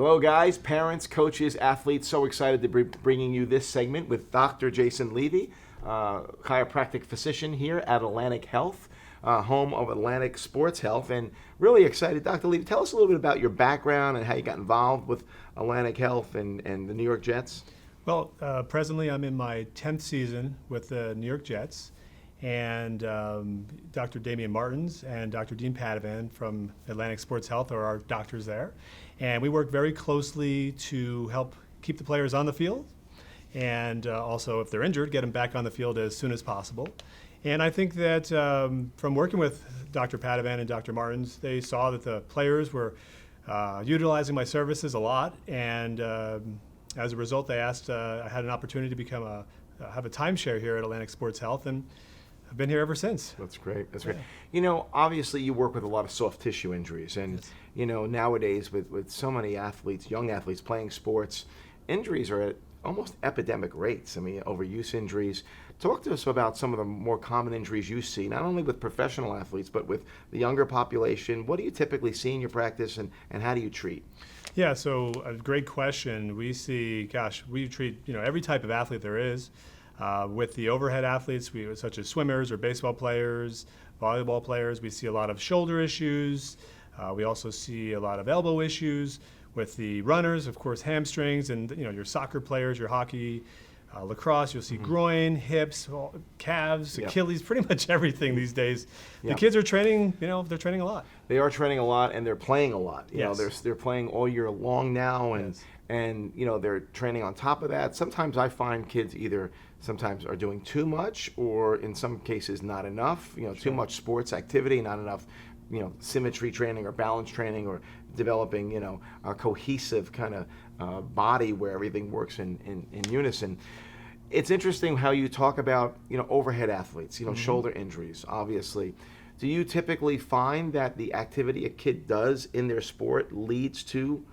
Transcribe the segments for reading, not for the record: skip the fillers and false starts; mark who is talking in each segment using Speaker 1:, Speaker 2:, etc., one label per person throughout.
Speaker 1: Hello, guys, parents, coaches, athletes. So excited to be bringing you this segment with Dr. Jason Levy, chiropractic physician here at Atlantic Health, home of Atlantic Sports Health. And really excited, Dr. Levy, tell us a little bit about your background and how you got involved with Atlantic Health and the New York Jets.
Speaker 2: Well, presently I'm in my 10th season with the New York Jets, and Dr. Damian Martins and Dr. Dean Padovan from Atlantic Sports Health are our doctors there. And we work very closely to help keep the players on the field, and also if they're injured, get them back on the field as soon as possible. And I think that from working with Dr. Padovan and Dr. Martins, they saw that the players were utilizing my services a lot, and as a result, they asked, I had an opportunity to have a timeshare here at Atlantic Sports Health, and I've been here ever since.
Speaker 1: That's great. That's great. You know, obviously you work with a lot of soft tissue injuries, and
Speaker 2: Yes.
Speaker 1: you know, nowadays with so many athletes, young athletes playing sports, injuries are at almost epidemic rates. I mean, overuse injuries. Talk to us about some of the more common injuries you see, not only with professional athletes, but with the younger population. What do you typically see in your practice, and how do you treat?
Speaker 2: Yeah, so a great question. We see, we treat every type of athlete there is. With the overhead athletes, such as swimmers or baseball players, volleyball players, we see a lot of shoulder issues. We also see a lot of elbow issues. With the runners, of course, hamstrings, and your soccer players, your hockey, lacrosse, you'll see groin, hips, calves, Achilles, pretty much everything these days. The kids are training, they're training a lot.
Speaker 1: They are training a lot, and they're playing a lot. You know,
Speaker 2: Yes.
Speaker 1: they're playing all year long now, and
Speaker 2: Yes.
Speaker 1: and they're training on top of that. Sometimes I find kids sometimes are doing too much, or in some cases not enough. Too much sports activity, not enough symmetry training or balance training, or developing a cohesive kind of body where everything works in unison. It's interesting how you talk about overhead athletes, shoulder injuries, obviously. Do you typically find that the activity a kid does in their sport leads to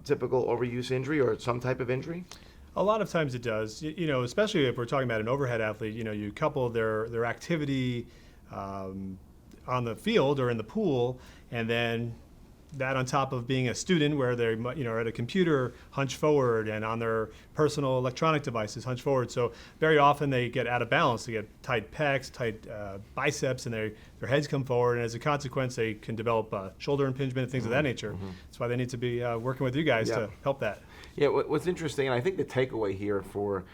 Speaker 1: typical overuse injury or some type of injury?
Speaker 2: A lot of times it does, especially if we're talking about an overhead athlete. You couple their activity on the field or in the pool, and then that on top of being a student where they're at a computer hunched forward, and on their personal electronic devices hunched forward. So very often they get out of balance. They get tight pecs, tight biceps, and their heads come forward, and as a consequence they can develop shoulder impingement and things of that nature. That's why they need to be working with you guys to help that.
Speaker 1: Yeah, what's interesting, and I think the takeaway here for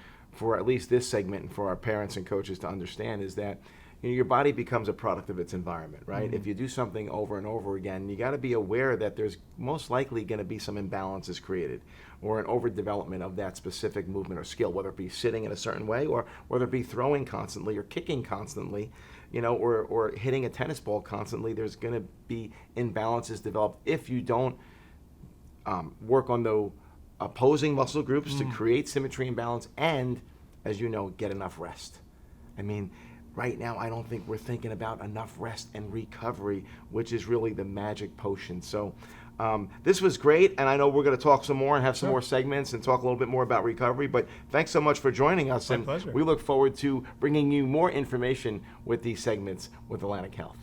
Speaker 1: at least this segment and for our parents and coaches to understand, is that your body becomes a product of its environment, right? If you do something over and over again, you got to be aware that there's most likely going to be some imbalances created, or an overdevelopment of that specific movement or skill, whether it be sitting in a certain way, or whether it be throwing constantly or kicking constantly, or hitting a tennis ball constantly. There's going to be imbalances developed if you don't work on the opposing muscle groups to create symmetry and balance, and, as you know, get enough rest. I mean, right now, I don't think we're thinking about enough rest and recovery, which is really the magic potion. So this was great, and I know we're going to talk some more and have some more segments and talk a little bit more about recovery, but thanks so much for joining us.
Speaker 2: My pleasure.
Speaker 1: We look forward to bringing you more information with these segments with Atlantic Health.